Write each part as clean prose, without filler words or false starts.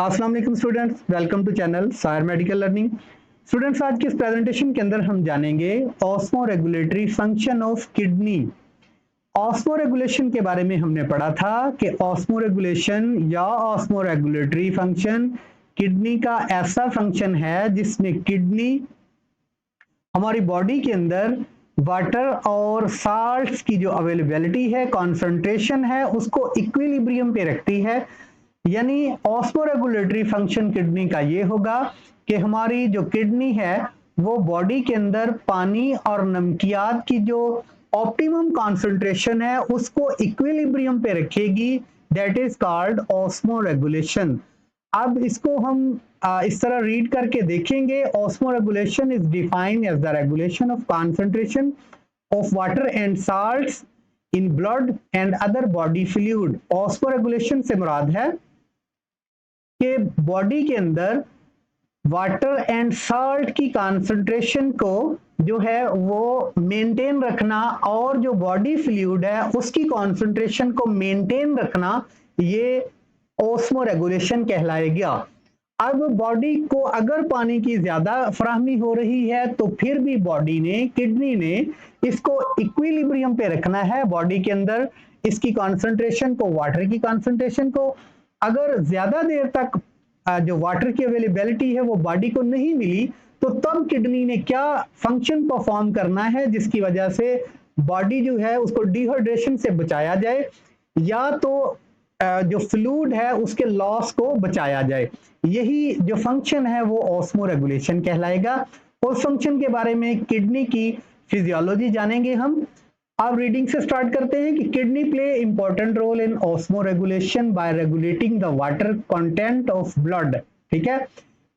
अस्सलाम वालेकुम students, welcome to channel सायर मेडिकल लर्निंग। स्टूडेंट्स, आज की इस प्रेजेंटेशन के अंदर हम जानेंगे osmoregulatory function of kidney. Osmoregulation के बारे में हमने पढ़ा था कि ऑस्मो रेगुलेशन या ऑस्मो रेगुलेटरी फंक्शन किडनी का ऐसा फंक्शन है जिसमें किडनी हमारी बॉडी के अंदर वाटर और साल्ट्स की जो अवेलेबिलिटी है, कॉन्सेंट्रेशन है, उसको इक्विलिब्रियम पे रखती है। यानी ऑस्मोरेगुलेटरी फंक्शन किडनी का ये होगा कि हमारी जो किडनी है वो बॉडी के अंदर पानी और नमकियात की जो ऑप्टिमम कॉन्सेंट्रेशन है उसको इक्विलिब्रियम पे रखेगी। That is called osmoregulation. अब इसको हम इस तरह रीड करके देखेंगे। Osmoregulation is defined as the regulation of concentration of water and salts in blood and other body fluid. ऑस्मोरेगुलेशन से मुराद है कि बॉडी के अंदर वाटर एंड साल्ट की कॉन्सेंट्रेशन को जो है वो मेंटेन रखना और जो बॉडी फ्लूइड है उसकी कॉन्सेंट्रेशन को मेंटेन रखना, ये ऑस्मो रेगुलेशन कहलाएगा। अब बॉडी को अगर पानी की ज्यादा फराहमी हो रही है तो फिर भी बॉडी ने, किडनी ने इसको इक्विलिब्रियम पे रखना है। बॉडी के अंदर इसकी कॉन्सेंट्रेशन को, वाटर की कॉन्सेंट्रेशन को, अगर ज्यादा देर तक जो वाटर की अवेलेबिलिटी है वो बॉडी को नहीं मिली तो तब किडनी ने क्या फंक्शन परफॉर्म करना है जिसकी वजह से बॉडी जो है उसको डिहाइड्रेशन से बचाया जाए या तो जो फ्लूइड है उसके लॉस को बचाया जाए। यही जो फंक्शन है वो ऑस्मो रेगुलेशन कहलाएगा। उस फंक्शन के बारे में, किडनी की फिजियोलॉजी जानेंगे हम। अब रीडिंग से स्टार्ट करते हैं कि kidney play important role in osmoregulation by regulating the water content of blood. ठीक है,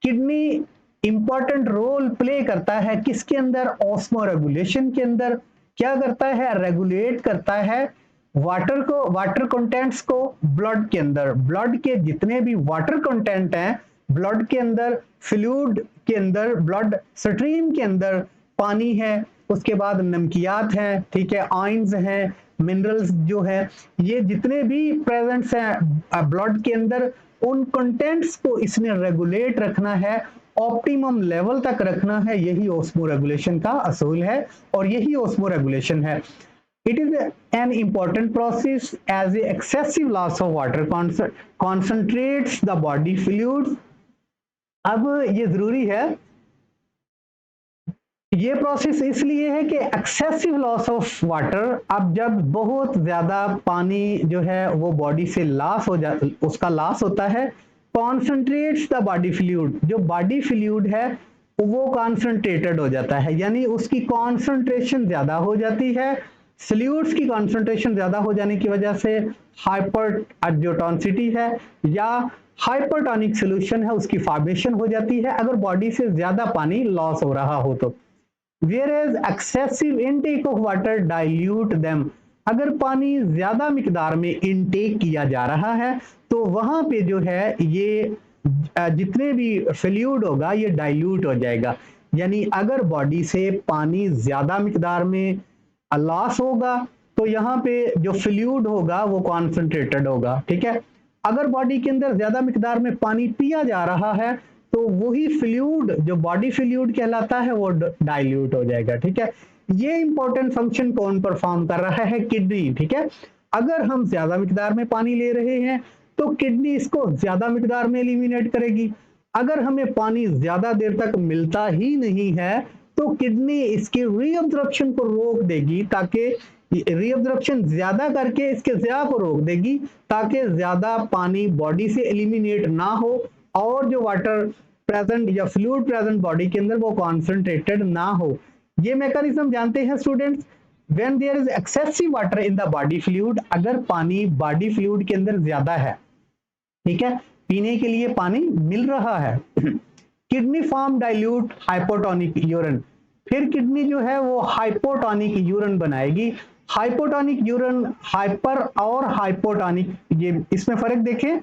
किडनी इंपॉर्टेंट रोल प्ले करता है किसके अंदर? ऑस्मो रेगुलेशन के अंदर। क्या करता है? रेगुलेट करता है वाटर को, वाटर कंटेंट्स को ब्लड के अंदर। ब्लड के जितने भी वाटर कंटेंट हैं ब्लड के अंदर, फ्लूइड के अंदर, ब्लड स्ट्रीम के अंदर पानी है, उसके बाद नमकियात हैं, ठीक है, आयंस हैं, मिनरल्स जो है, ये जितने भी प्रेजेंट्स हैं ब्लड के अंदर, उन कंटेंट्स को इसने रेगुलेट रखना है, ऑप्टिमम लेवल तक रखना है। यही ऑस्मो रेगुलेशन का असूल है और यही ऑस्मो रेगुलेशन है। It is an important process as a excessive loss of water concentrates the body fluids। अब ये जरूरी है, ये प्रोसेस इसलिए है कि एक्सेसिव लॉस ऑफ वाटर, अब जब बहुत ज्यादा पानी जो है वो बॉडी से लॉस हो जा, उसका लॉस होता है, कॉन्सेंट्रेट्स द बॉडी फ्लूइड, जो बॉडी फ्लूइड है वो कॉन्सेंट्रेटेड हो जाता है, यानी उसकी कॉन्सेंट्रेशन ज्यादा हो जाती है। फ्लूइड्स की कॉन्सेंट्रेशन ज्यादा हो जाने की वजह से हाइपर जो टॉन्सिटी है या हाइपरटोनिक सोल्यूशन है उसकी फॉर्मेशन हो जाती है अगर बॉडी से ज्यादा पानी लॉस हो रहा हो तो। Whereas excessive intake of water dilute them, अगर पानी ज्यादा मिकदार में इनटेक किया जा रहा है तो वहां पे जो है ये जितने भी फ्लूइड होगा ये डाइल्यूट हो जाएगा। यानी अगर बॉडी से पानी ज्यादा मिकदार में लॉस होगा तो यहाँ पे जो फ्लूइड होगा वो कॉन्सेंट्रेटेड होगा। ठीक है, अगर बॉडी के अंदर ज्यादा मिकदार में पानी पिया जा रहा है तो वही फ्लूइड जो बॉडी फ्लूइड कहलाता है वो डाइल्यूट हो जाएगा। ठीक है, ये इंपॉर्टेंट फंक्शन कौन परफॉर्म कर रहा है? किडनी। ठीक है, अगर हम ज्यादा मिकदार में पानी ले रहे हैं तो किडनी इसको ज्यादा मिकदार में एलिमिनेट करेगी। अगर हमें पानी ज्यादा देर तक मिलता ही नहीं है तो किडनी इसके रीअब्जॉर्प्शन को रोक देगी, ताकि रीअब्जॉर्प्शन ज्यादा करके इसके ज़िया को रोक देगी ताकि ज्यादा पानी बॉडी से एलिमिनेट ना हो और जो वाटर प्रेजेंट या फ्लूइड प्रेजेंट बॉडी के अंदर वो कॉन्सेंट्रेटेड ना हो। ये मैकेनिज्म जानते हैं students? When there is excessive water in the body fluid, अगर पानी बॉडी फ्लूइड के अंदर ज्यादा है, ठीक है, पीने के लिए पानी मिल रहा है, kidney form dilute hypotonic urine, फिर किडनी जो है वो हाइपोटोनिक यूरिन बनाएगी। हाइपोटोनिक यूरिन, हाइपर और हाइपोटोनिक, ये इसमें फर्क देखें।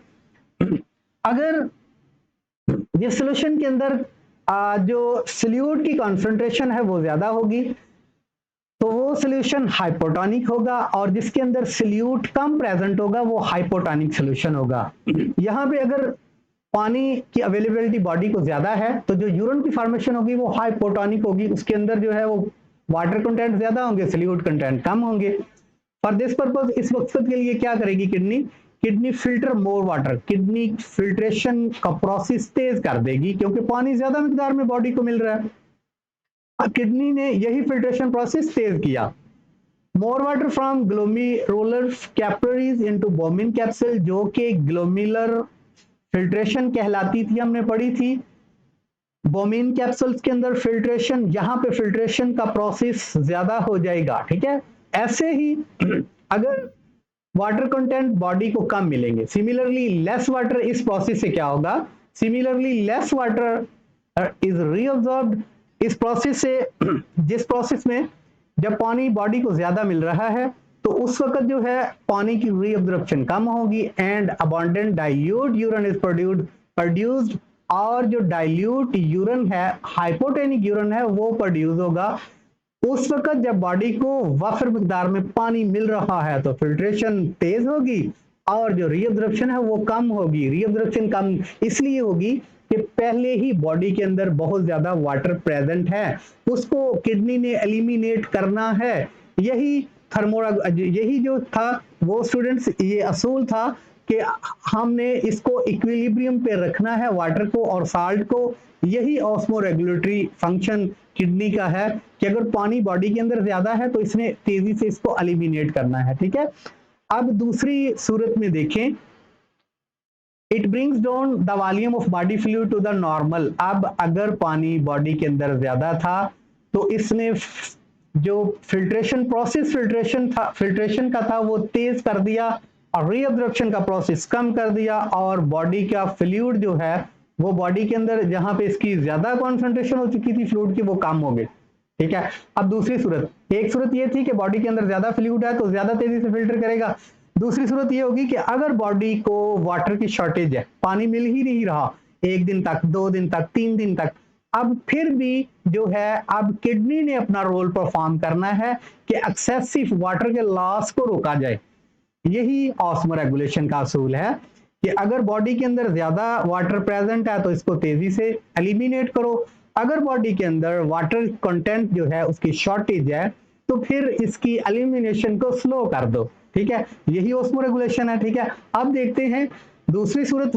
अगर ये सॉल्यूशन के अंदर जो फ्लूइड की कॉन्सेंट्रेशन है वो ज्यादा होगी तो वो सॉल्यूशन हाइपोटोनिक होगा और जिसके अंदर फ्लूइड कम प्रेजेंट होगा वो हाइपोटोनिक सॉल्यूशन होगा। यहाँ पे अगर पानी की अवेलेबिलिटी बॉडी को ज्यादा है तो जो यूरिन की फॉर्मेशन होगी वो हाइपोटोनिक होगी, उसके अंदर जो है वो वाटर कंटेंट ज्यादा होंगे, सॉल्यूट कंटेंट कम होंगे। फॉर दिस पर्पज इस मकसद के लिए क्या करेगी kidney, kidney filter more water, kidney filtration का प्रोसेस तेज कर देगी क्योंकि पानी ज्यादा मिकदार में बॉडी को मिल रहा है। अब किडनी ने यही फिल्ट्रेशन प्रोसेस तेज किया। More water from glomerular capillaries into Bowman capsule, जो कि ग्लोमेरुलर फिल्ट्रेशन कहलाती थी, हमने पढ़ी थी। बोमिन कैप्सूल्स के अंदर फिल्ट्रेशन, यहां पे फिल्ट्रेशन का प्रोसेस ज्यादा हो जाएगा, ठीक है। ऐसे ही अगर वाटर कंटेंट बॉडी को कम मिलेंगे, सिमिलरली लेस वाटर, इस प्रोसेस से क्या होगा, similarly less water is reabsorbed, इस प्रोसेस से जिस प्रोसेस में जब पानी बॉडी को ज्यादा मिल रहा है तो उस वक्त जो है पानी की रीअब्जॉर्प्शन कम होगी and abundant dilute urine is produced, और जो डाइल्यूट यूरिन है, हाइपोटेनिक यूरिन है, वो प्रोड्यूस होगा उस वक्त जब बॉडी को वफर मिकदार में पानी मिल रहा है, तो फिल्ट्रेशन तेज होगी और जो रीअब्जॉर्प्शन है वो कम होगी। रीअब्जॉर्प्शन कम इसलिए होगी कि पहले ही बॉडी के अंदर बहुत ज्यादा वाटर प्रेजेंट है, उसको किडनी ने एलिमिनेट करना है। यही यही जो था वो स्टूडेंट्स, ये असूल था कि हमने इसको इक्विलिब्रियम पे रखना है, वाटर को और साल्ट को। यही ऑस्मोरेगुलेटरी फंक्शन किडनी का है कि अगर पानी बॉडी के अंदर ज्यादा है तो इसने तेजी से इसको एलिमिनेट करना है, ठीक है। अब दूसरी सूरत में देखें, it brings down the volume of body fluid to the normal. अब अगर पानी बॉडी के अंदर ज्यादा था तो इसने जो फिल्ट्रेशन प्रोसेस फिल्ट्रेशन का था वो तेज कर दिया और रीअब्जॉर्प्शन का प्रोसेस कम कर दिया, और बॉडी का फ्लूइड जो है वो बॉडी के अंदर जहां पे इसकी ज्यादा कॉन्सेंट्रेशन हो चुकी थी फ्लूइड की, वो कम हो गई, ठीक है। अब दूसरी सूरत, एक सूरत ये थी कि बॉडी के अंदर ज्यादा फ्लूइड है तो ज्यादा तेजी से फिल्टर करेगा। दूसरी सूरत ये होगी कि अगर बॉडी को वाटर की शॉर्टेज है, पानी मिल ही नहीं रहा, 1 दिन तक, 2 दिन तक, 3 दिन तक, अब फिर भी जो है अब किडनी ने अपना रोल परफॉर्म करना है कि एक्सेसिव वाटर के लॉस को रोका जाए। यही ऑस्मोरेगुलेशन का असूल है कि अगर बॉडी के अंदर ज्यादा वाटर प्रेजेंट है तो इसको तेजी से एलिमिनेट करो, अगर बॉडी के अंदर वाटर कंटेंट जो है उसकी शॉर्टेज है तो फिर इसकी एलिमिनेशन को स्लो कर दो, ठीक है। यही ऑस्मोरेगुलेशन है, ठीक है। अब देखते हैं दूसरी सूरत,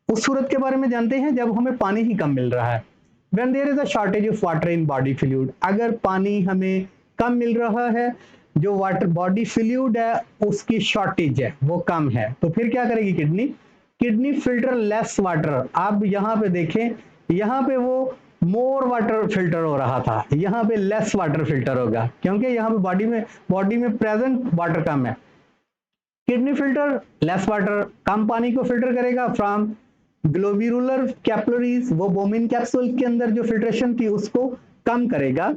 उस सूरत के बारे में जानते हैं जब हमें पानी ही कम मिल रहा है। When there is a shortage of water in body fluid, अगर पानी हमें कम मिल रहा है, जो वाटर बॉडी फ्लूइड है उसकी शॉर्टेज है वो कम है, तो फिर क्या करेगी kidney, kidney filter less water. अब यहाँ पे देखें, यहाँ पे वो मोर वाटर फिल्टर हो रहा था, यहाँ पे लेस वाटर फिल्टर होगा क्योंकि यहाँ पे बॉडी में प्रेजेंट वाटर कम है। किडनी फिल्टर लेस वाटर, कम पानी को फिल्टर करेगा फ्रॉम ग्लोमेरुलर कैपिलरीज, वो बोमिन कैप्सूल के अंदर जो फिल्ट्रेशन थी उसको कम करेगा।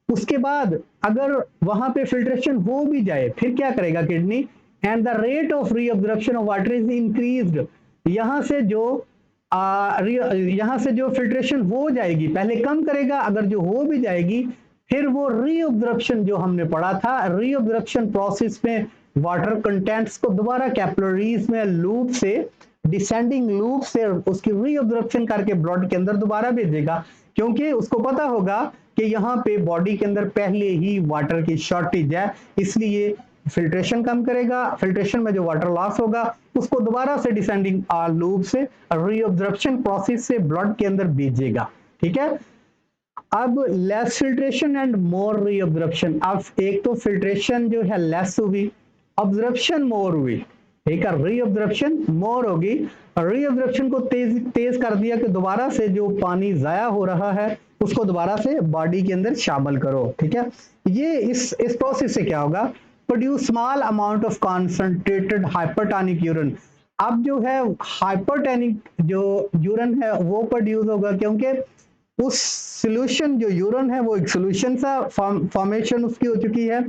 उसके बाद अगर वहां पे फिल्ट्रेशन हो भी जाए फिर क्या करेगा kidney, and the rate of reabsorption of water is increased. यहां से जो फिल्ट्रेशन हो जाएगी पहले कम करेगा, अगर जो हो भी जाएगी फिर वो रीअब्जॉर्प्शन जो हमने पढ़ा था, रीअब्जॉर्प्शन प्रोसेस में वाटर कंटेंट्स को दोबारा कैपिलरीज में लूप से, डिसेंडिंग लूप से उसकी रीअब्जॉर्प्शन करके ब्लड के अंदर दोबारा भेजेगा, क्योंकि उसको पता होगा कि यहाँ पे बॉडी के अंदर पहले ही वाटर की शॉर्टेज है, इसलिए फिल्ट्रेशन कम करेगा। फिल्ट्रेशन में जो वाटर लॉस होगा उसको दोबारा से डिसेंडिंग लूप से रीअब्जॉर्प्शन प्रोसेस से ब्लड के अंदर भेजेगा, ठीक है। अब less filtration and more reabsorption, अब एक तो फिल्ट्रेशन जो है लेस हुई, अब्जॉर्प्शन मोर हुई, ठीक है। रीअब्जॉर्प्शन मोर होगी, रीअब्जॉर्प्शन को तेज कर दिया कि दोबारा से जो पानी जाया हो रहा है उसको दोबारा से बॉडी के अंदर शामिल करो, ठीक है। ये इस प्रोसेस से क्या होगा, produce small amount of concentrated hypertonic urine. अब जो है हाइपरटोनिक जो यूरिन है वो प्रोड्यूस होगा क्योंकि उस सोल्यूशन जो यूरिन है वो एक सोल्यूशन सा फॉर्मेशन उसकी हो चुकी है,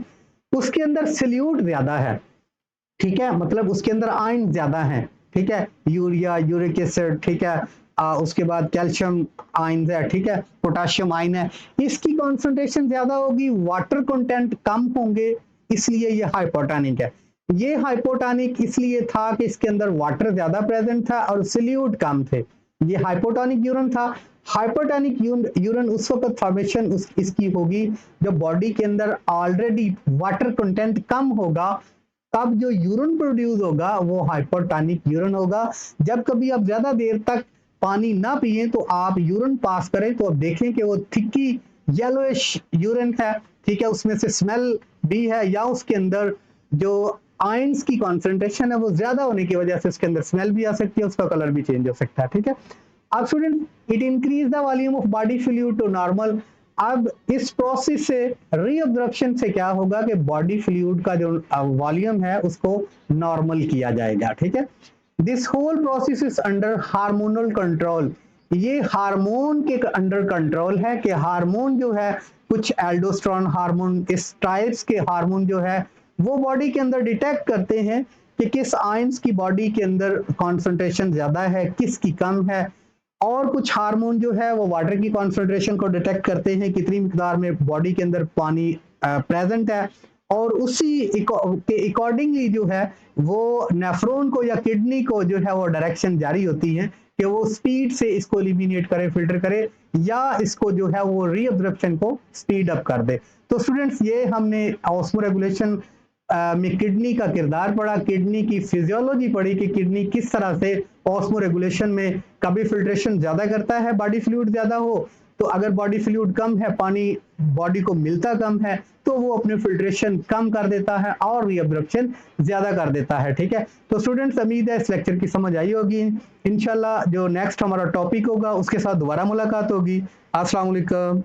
उसके अंदर सल्यूट ज्यादा है, ठीक है, मतलब उसके अंदर आयन ज्यादा है, ठीक है, यूरिया, यूरिक एसिड, ठीक है, उसके बाद कैल्शियम आयन है, ठीक है, पोटाशियम आयन है, इसकी कॉन्सेंट्रेशन ज्यादा होगी, वाटर कंटेंट कम होंगे, इसलिए ये हाइपोटोनिक है। ये हाइपोटोनिक इसलिए था कि इसके अंदर वाटर ज्यादा प्रेजेंट था और सॉल्यूट कम थे। ये हाइपोटोनिक यूरिन था। हाइपोटोनिक यूरिन उस वक्त फॉर्मेशन इसकी होगी जब बॉडी के अंदर ऑलरेडी वाटर कंटेंट कम होगा, तब जो यूरिन प्रोड्यूस होगा वो हाइपोटोनिक यूरिन होगा। जब कभी आप ज्यादा देर तक पानी ना पिए तो आप यूरिन पास करें तो आप देखें कि वो थिक्की येलोइश यूरिन है, ठीक है, उसमें से स्मेल भी है या उसके अंदर जो आयंस की कॉन्सेंट्रेशन है वो ज्यादा होने की वजह से उसके अंदर स्मेल भी आ सकती है, उसका कलर भी चेंज हो सकता है, ठीक है। अब student it increase the volume of body fluid to normal. अब इस प्रोसेस से रीअब्जॉर्प्शन से क्या होगा कि बॉडी फ्लूइड का जो वॉल्यूम है उसको नॉर्मल किया जाएगा, ठीक है। This whole process is under hormonal control. ये हार्मोन के अंडर कंट्रोल है कि हार्मोन जो है कुछ एल्डोस्टेरोन हार्मोन, इस टाइप्स के हार्मोन जो है वो बॉडी के अंदर डिटेक्ट करते हैं कि किस आयंस की बॉडी के अंदर कॉन्सेंट्रेशन ज्यादा है, किसकी कम है। और कुछ हार्मोन जो है वो वाटर की कॉन्सेंट्रेशन को डिटेक्ट करते हैं, कितनी मिकदार में बॉडी के अंदर पानी प्रेजेंट है, और उसी के अकॉर्डिंगली जो है वो नेफ्रॉन को या किडनी को जो है वो डायरेक्शन जारी होती है कि वो स्पीड से इसको एलिमिनेट करे, फिल्टर करे, या इसको जो है वो रीअब्जॉर्प्शन को स्पीड अप कर दे। तो स्टूडेंट्स ये हमने ऑस्मोरेगुलेशन में किडनी का किरदार पढ़ा, किडनी की फिजियोलॉजी पढ़ी कि किडनी किस तरह से ऑस्मोरेगुलेशन में कभी फिल्ट्रेशन ज्यादा करता है, बॉडी फ्लूइड ज्यादा हो तो अगर बॉडी फ्लूइड कम है, पानी बॉडी को मिलता कम है, तो वो अपने फिल्ट्रेशन कम कर देता है और रीअब्जॉर्प्शन ज्यादा कर देता है, ठीक है। तो स्टूडेंट्स उम्मीद है इस लेक्चर की समझ आई होगी। इंशाल्लाह जो नेक्स्ट हमारा टॉपिक होगा उसके साथ दोबारा मुलाकात होगी। अस्सलाम वालेकुम।